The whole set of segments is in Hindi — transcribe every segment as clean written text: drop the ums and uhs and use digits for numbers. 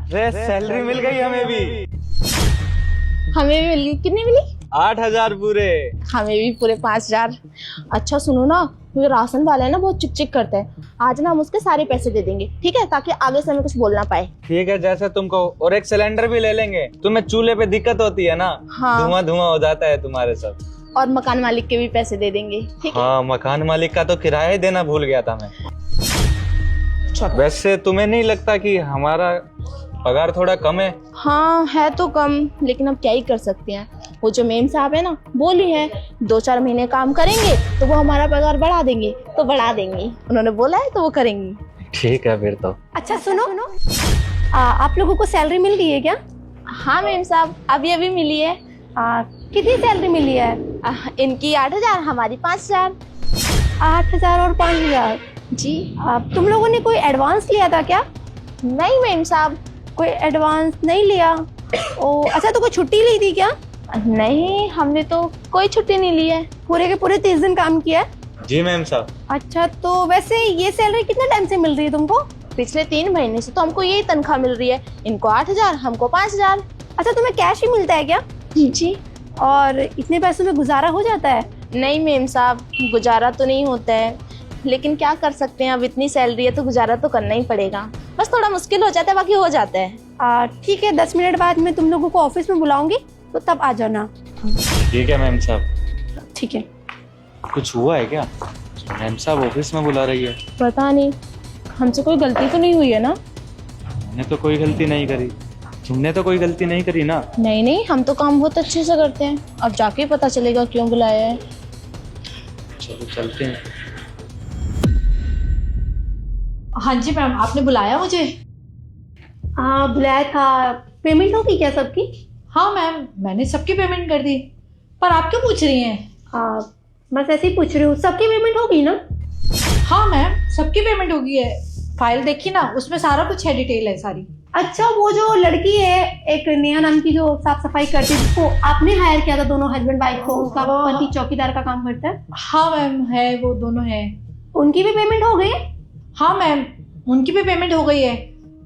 अरे सैलरी मिल गई हमें भी। हमें भी मिल गई। कितनी मिली? 8,000 पूरे। हमें भी पूरे 5,000। अच्छा सुनो ना, वो राशन वाला है ना बहुत चिक चिक करता है। आज ना हम उसके सारे पैसे दे देंगे, ठीक है, ताकि आगे से हमें कुछ बोलना पाए। ठीक है, जैसे तुम कहो। और एक सिलेंडर भी ले लेंगे। तुम्हें चूल्हे पे दिक्कत होती है ना, हाँ। धुआं धुआं हो जाता है तुम्हारे सब। और मकान मालिक के भी पैसे दे देंगे, ठीक है। हाँ, मकान मालिक का तो किराया ही देना भूल गया था मैं। वैसे तुम्हें नहीं लगता कि हमारा पगार थोड़ा कम है? हाँ है तो कम, लेकिन अब क्या ही कर सकते हैं। वो जो मेम साहब है ना, बोली है 2-4 महीने काम करेंगे तो वो हमारा पगार बढ़ा देंगे, तो बढ़ा देंगे। उन्होंने बोला है तो वो करेंगे। ठीक है फिर तो। अच्छा सुनो, आप लोगों को सैलरी मिल गई है क्या? हाँ मेम साहब, अभी अभी मिली है। कितनी सैलरी मिली है? इनकी 8,000, हमारी 5,000। 8,000 और 5,000 जी। तुम लोगों ने कोई एडवांस लिया था क्या? नहीं मेम साहब, कोई एडवांस नहीं लिया। ओ अच्छा, तो कोई छुट्टी ली थी क्या? नहीं, हमने तो कोई छुट्टी नहीं ली है। पूरे के पूरे 30 दिन काम किया है? जी मैम साहब। अच्छा, तो वैसे ये सैलरी कितने टाइम से मिल रही है तुमको? पिछले 3 महीने से तो हमको यही तनख्वाह मिल रही है। इनको 8,000, हमको 5,000। अच्छा, तुम्हें कैश ही मिलता है क्या? जी। और इतने पैसों में गुजारा हो जाता है? नहीं मेम साहब, गुजारा तो नहीं होता है, लेकिन क्या कर सकते हैं, अब इतनी सैलरी है तो गुजारा तो करना ही पड़ेगा। बस थोड़ा मुश्किल हो जाता है, बाकी हो जाता है। ठीक है, 10 मिनट बाद मैं तुम लोगों को ऑफिस में बुलाऊंगी, तो तब आ जाना। ठीक है मैम साहब। ठीक है। कुछ हुआ है क्या? मैम साहब ऑफिस में बुला रही है। पता नहीं, हमसे कोई गलती तो नहीं हुई है ना? मैंने तो कोई गलती नहीं करी। तुमने तो कोई गलती नहीं करी ना? नहीं नहीं, हम तो काम बहुत अच्छे से करते हैं। अब जाके पता चलेगा क्यों बुलाया है। चलो चलते हैं। हाँ जी मैम, आपने बुलाया मुझे? हाँ बुलाया था। पेमेंट होगी क्या सबकी? हाँ मैम, मैंने सबकी पेमेंट कर दी। पर आप क्यों पूछ रही हैं? बस ऐसे ही पूछ रही हूँ, सबकी पेमेंट होगी ना? हाँ मैम, सबकी पेमेंट हो गई है। फाइल देखी ना, उसमें सारा कुछ है, डिटेल है सारी। अच्छा, वो जो लड़की है एक नेहा नाम की, जो साफ सफाई करती है, जिसको आपने हायर किया था, दोनों हस्बैंड वाइफ को, उसका पति चौकीदार का काम करता है। हाँ मैम, है, वो दोनों है। उनकी भी पेमेंट हो गई? हाँ मैम, उनकी भी पेमेंट हो गई है।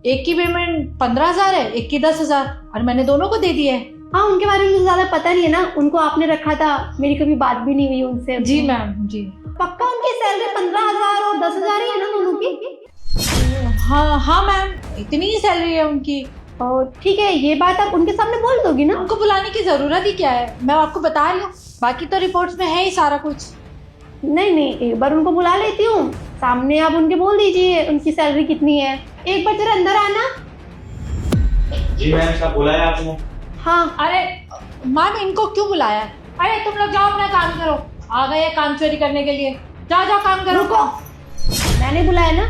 एक की पेमेंट 15,000 है, एक की 10,000, और मैंने दोनों को दे दी है। हाँ, उनके बारे में ज्यादा पता नहीं है ना, उनको आपने रखा था, मेरी कभी बात भी नहीं हुई उनसे। जी मैम, जी। पक्का उनकी सैलरी 15,000 और 10,000 ही है ना दोनों की? हाँ मैम, इतनी ही सैलरी है उनकी। और ठीक है, ये बात आप उनके सामने बोल दोगी ना? उनको बुलाने की जरूरत ही क्या है, मैं आपको बता रही हूँ, बाकी तो रिपोर्ट्स में है ही सारा कुछ। नहीं नहीं, एक बार उनको बुला लेती हूँ, सामने आप उनके बोल दीजिए उनकी सैलरी कितनी है। एक बार जरा अंदर आना। जी मैम साहब, बुलाया आपने? हाँ। अरे मैम, इनको क्यों बुलाया? अरे तुम लोग जाओ, अपना काम करो। आ गए काम चोरी करने के लिए, जाओ जाओ काम करो। रुको, मैंने बुलाया ना,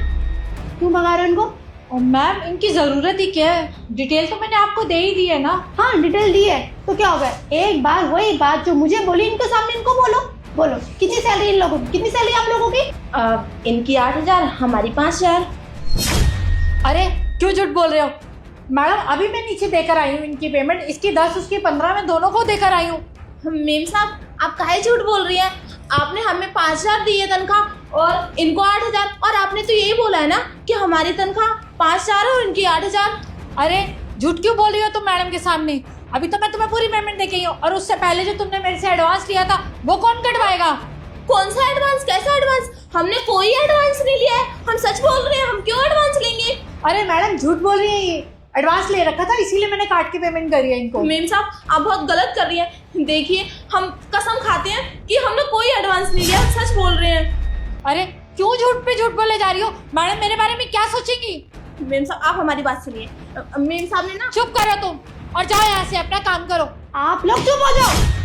क्यों भगा रहे हो इनको? और मैम, इनकी जरूरत ही क्या है, डिटेल तो मैंने आपको दे ही दी है ना। हाँ डिटेल दी है, तो क्या हो गया? एक बार वही बात जो मुझे बोली, इनके सामने इनको बोलो। बोलो, कितनी सैलरी इन लोगों की? कितनी सैलरी आप लोगों की? इनकी 8,000, हमारी 5,000। अरे क्यों झूठ बोल रहे हो मैडम? अभी मैं नीचे देकर आई हूँ इनकी पेमेंट, इसकी 10, उसकी 15, मैं दोनों को देकर आई हूँ। मेम साहब, आप काहे झूठ बोल रही हैं? आपने हमें 5,000 दी है तनख्वाह और इनको 8,000, और आपने तो यही बोला है ना कि हमारी तनख्वाह 5,000 और इनकी 8,000। अरे झूठ क्यों बोल रही हो तुम मैडम के सामने? अभी तो मैं तुम्हें पूरी पेमेंट दे के आई हूँ, और उससे पहले जो तुमने मेरे से एडवांस लिया था वो कौन कटवाएगा? कौन सा एडवांस? कैसा एडवांस? हमने कोई एडवांस नहीं लिया है। हम सच बोल रहे हैं, हम क्यों एडवांस लेंगे? अरे मैडम, झूठ बोल रही है, ये एडवांस ले रखा था, इसीलिए मैंने काट के पेमेंट करी है इनको। मेम साहब, आप बहुत गलत कर रही हैं। देखिए, हम कसम खाते हैं कि हमने कोई एडवांस नहीं लिया, सच बोल रहे हैं। अरे क्यों झूठ पे झूठ बोले जा रही हो मैडम? मेरे बारे में क्या सोचेंगी? मेम साहब, आप हमारी बात सुनिए। मेम साहब ने ना। चुप करो तुम, और जाओ यहाँ से, अपना काम करो। आप लोग चुप हो जाओ।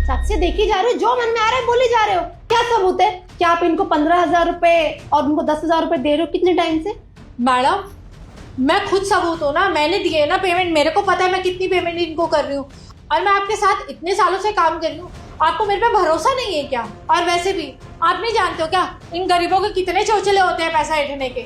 सबसे देखी जा रही हो, जो मन में आ रहा है बोली जा रहे हो। क्या सबूत है कि आप इनको 15,000 रुपए और उनको 10,000 रुपए दे रहे हो? कितने टाइम से? मैडम, मैं खुद सबूत हूँ ना, मैंने दिए ना पेमेंट, मेरे को पता है मैं कितनी पेमेंट इनको कर रही हूँ, और मैं आपके साथ इतने सालों से काम कर रही हूँ। आपको मेरे पे भरोसा नहीं है क्या? और वैसे भी आप नहीं जानते हो क्या इन गरीबों के कितने चौचले होते हैं पैसा ऐंठने के?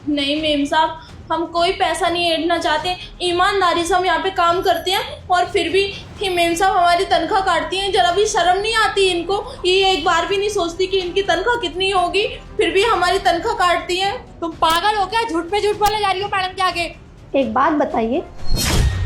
नहीं मेम साहब, हम कोई पैसा नहीं ऐंठना चाहते। ईमानदारी से हम यहाँ पे काम करते हैं, और फिर भी ही मेम साहब हमारी तनख्वाह काटती हैं। जरा भी शर्म नहीं आती इनको? ये एक बार भी नहीं सोचती कि इनकी तनख्वाह कितनी होगी, फिर भी हमारी तनख्वाह काटती हैं। तुम पागल हो क्या? झूठ पे झूठ बोले जा रही हो मैडम के आगे। एक बात बताइए,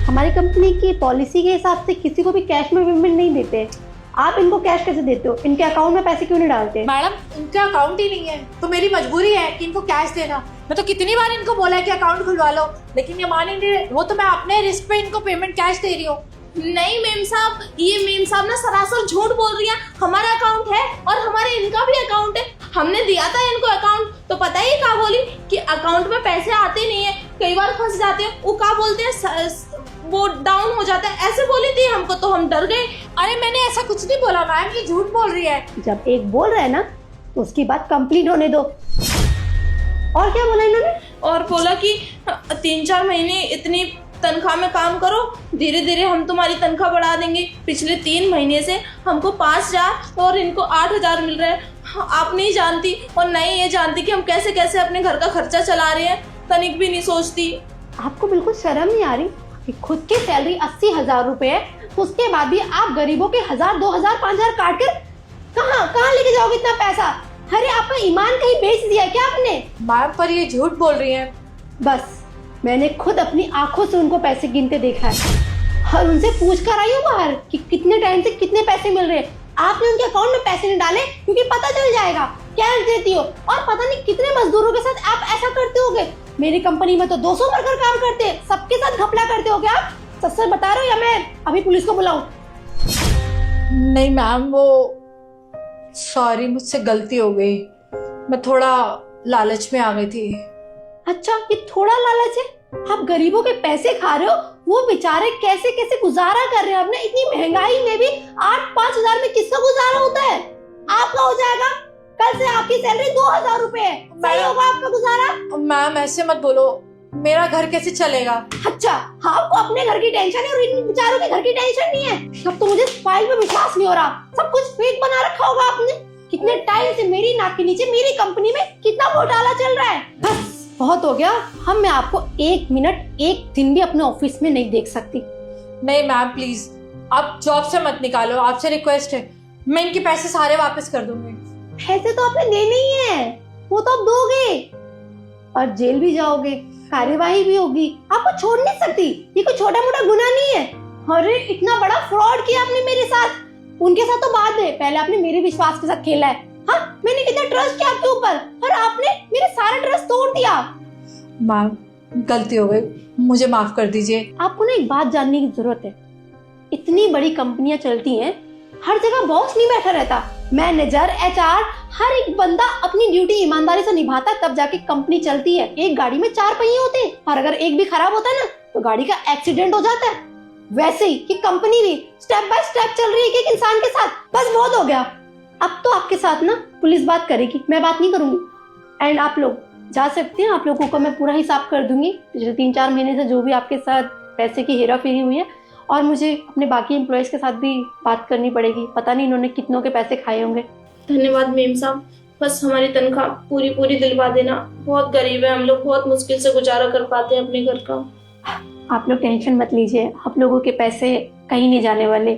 हमारी कंपनी की पॉलिसी के हिसाब से किसी को भी कैश में पेमेंट नहीं देते। आप इनको कैश कैसे देते हो? इनके अकाउंट में पैसे क्यों नहीं डालते? मैडम इनका अकाउंट ही नहीं है तो मेरी मजबूरी है कि इनको कैश देना। मैं तो कितनी बार इनको बोला है कि अकाउंट खुलवा लो, लेकिन ये मान ही नहीं रहे। वो तो मैं अपने रिस्क पे इनको पेमेंट कैश दे रही हूँ। नहीं मेम साहब, ये मेम साहब ना सरासर झूठ बोल रही है। हमारा अकाउंट है और हमारे इनका भी अकाउंट है। हमने दिया था इनको अकाउंट, तो पता ही क्या बोली कि अकाउंट में पैसे आते नहीं है, कई बार फंस जाते हैं। वो क्या बोलते हैं, वो डाउन हो जाता है, ऐसे बोली थी हमको, तो हम डर गए। अरे मैंने ऐसा कुछ नहीं बोला मैम, ये झूठ बोल रही है। जब एक बोल रहा है ना तो उसकी बात कंप्लीट होने दो। और क्या बोला इन्होंने? और बोला कि 3-4 महीने इतनी तनख्वाह में काम करो, धीरे धीरे हम तुम्हारी तनख्वाह बढ़ा देंगे। पिछले 3 महीने से हमको 5,000 और इनको 8,000 मिल रहा है। आप नहीं जानती और नहीं ये जानती कि हम कैसे कैसे अपने घर का खर्चा चला रहे हैं, तनिक भी नहीं सोचती। आपको बिल्कुल शर्म नहीं आ रही कि खुद की सैलरी 80,000 रुपए है, उसके बाद भी आप गरीबों के 1,000, 2,000, 5,000 काट कर कहाँ लेके जाओगे इतना पैसा? अरे आपका ईमान कहीं बेच दिया क्या आपने? मैम पर ये झूठ बोल रही है। बस मैंने खुद अपनी आंखों से उनको पैसे गिनते देखा है और उनसे पूछ कर आई हूँ बाहर कि कितने टाइम से कितने पैसे मिल रहे हैं। आपने उनके अकाउंट में पैसे नहीं डाले क्योंकि पता चल जाएगा, कैश देती हो और पता नहीं कितने मजदूरों के साथ आप ऐसा करते होगे। मेरी कंपनी में तो 200 वर्कर काम करते हैं, सबके साथ घपला करते हो क्या आप? सच बता रहे हो या मैं अभी पुलिस को बुलाऊं? नहीं मैम, वो सॉरी, मुझसे गलती हो गई। मैं थोड़ा लालच में आ गई थी। अच्छा, ये थोड़ा लालच है? आप गरीबों के पैसे खा रहे हो, वो बेचारे कैसे कैसे गुजारा कर रहे हैं। आपने इतनी महंगाई में भी 8-5 हजार में किसका गुजारा होता है? आपका हो जाएगा। कल से आपकी सैलरी 2,000 रुपए है, सही होगा आपका गुजारा? मैम ऐसे मत बोलो, मेरा घर कैसे चलेगा? अच्छा, आपको अपने घर की टेंशन है और इन बेचारों के घर की टेंशन नहीं है। अब तो मुझे फाइल पे विश्वास नहीं हो रहा। सब कुछ फेक बना रखा होगा आपने। कितने टाइम से मेरी नाक के नीचे मेरी कंपनी में कितना घोटाला चल रहा है। बस बहुत हो गया। हम मैं आपको 1 मिनट 1 दिन भी अपने ऑफिस में नहीं देख सकती। नहीं मैम प्लीज, आप जॉब से मत निकालो, आपसे रिक्वेस्ट है। मैं इनके पैसे सारे वापस कर दूंगी। पैसे तो आपने देने ही है, वो तो आप दोगे और जेल भी जाओगे, कार्यवाही भी होगी। आपको छोड़ नहीं सकती, ये कोई छोटा मोटा गुनाह नहीं है। अरे इतना बड़ा फ्रॉड किया आपने मेरे साथ। उनके साथ तो बात है, पहले आपने मेरे विश्वास के साथ खेला है। हाँ, मैंने कितना ट्रस्ट किया आपके ऊपर और आपने मेरे सारा ट्रस्ट तोड़ दिया। मैम गलती हो गई, मुझे माफ कर दीजिए। आपको ना एक बात जानने की जरूरत है। इतनी बड़ी कंपनियां चलती हैं, हर जगह बॉस नहीं बैठा रहता। मैनेजर, HR, हर एक बंदा अपनी ड्यूटी ईमानदारी से निभाता, तब जाके कंपनी चलती है। एक गाड़ी में 4 पहिए होते हैं और अगर एक भी खराब होता है ना तो गाड़ी का एक्सीडेंट हो जाता है। वैसे ही ये कंपनी भी स्टेप बाय स्टेप चल रही है एक इंसान के साथ। बस बहुत हो गया। अब तो आपके साथ ना पुलिस बात करेगी, मैं बात नहीं करूंगी। एंड आप लोग जा सकते हैं, आप लोगों को मैं पूरा हिसाब कर दूंगी पिछले 3-4 महीने से जो भी आपके साथ पैसे की हेरा फेरी हुई है। और मुझे अपने बाकी एम्प्लॉयज के साथ भी बात करनी पड़ेगी, पता नहीं इन्होंने कितनों के पैसे खाए होंगे। धन्यवाद मेम साहब, बस हमारी तनख्वाह पूरी दिलवा देना। बहुत गरीब है हम लोग, बहुत मुश्किल से गुजारा कर पाते हैं अपने घर का। आप लोग टेंशन मत लीजिए, आप लोगों के पैसे कहीं नहीं जाने वाले।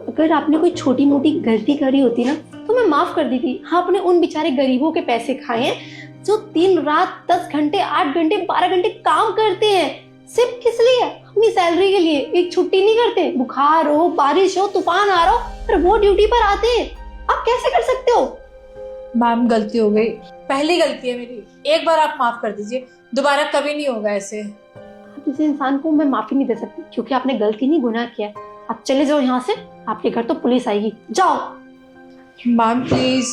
अगर आपने कोई छोटी मोटी गलती करी होती ना तो मैं माफ कर दी थी। हाँ, आपने उन बेचारे गरीबों के पैसे खाए हैं जो दिन रात 10 घंटे, 8 घंटे, 12 घंटे काम करते हैं। सिर्फ किस लिए? अपनी सैलरी के लिए। एक छुट्टी नहीं करते, बुखार हो, बारिश हो, तूफान आ रहा हो, पर वो ड्यूटी पर आते हैं। आप कैसे कर सकते हो? मैम गलती हो गई, पहली गलती है मेरी, एक बार आप माफ कर दीजिए, दोबारा कभी नहीं होगा ऐसे। किसी इंसान को मैं माफी नहीं दे सकती क्योंकि आपने गलती नहीं, गुनाह किया। आप चले जाओ यहाँ से, आपके घर तो पुलिस आएगी। जाओ। Ma'am please.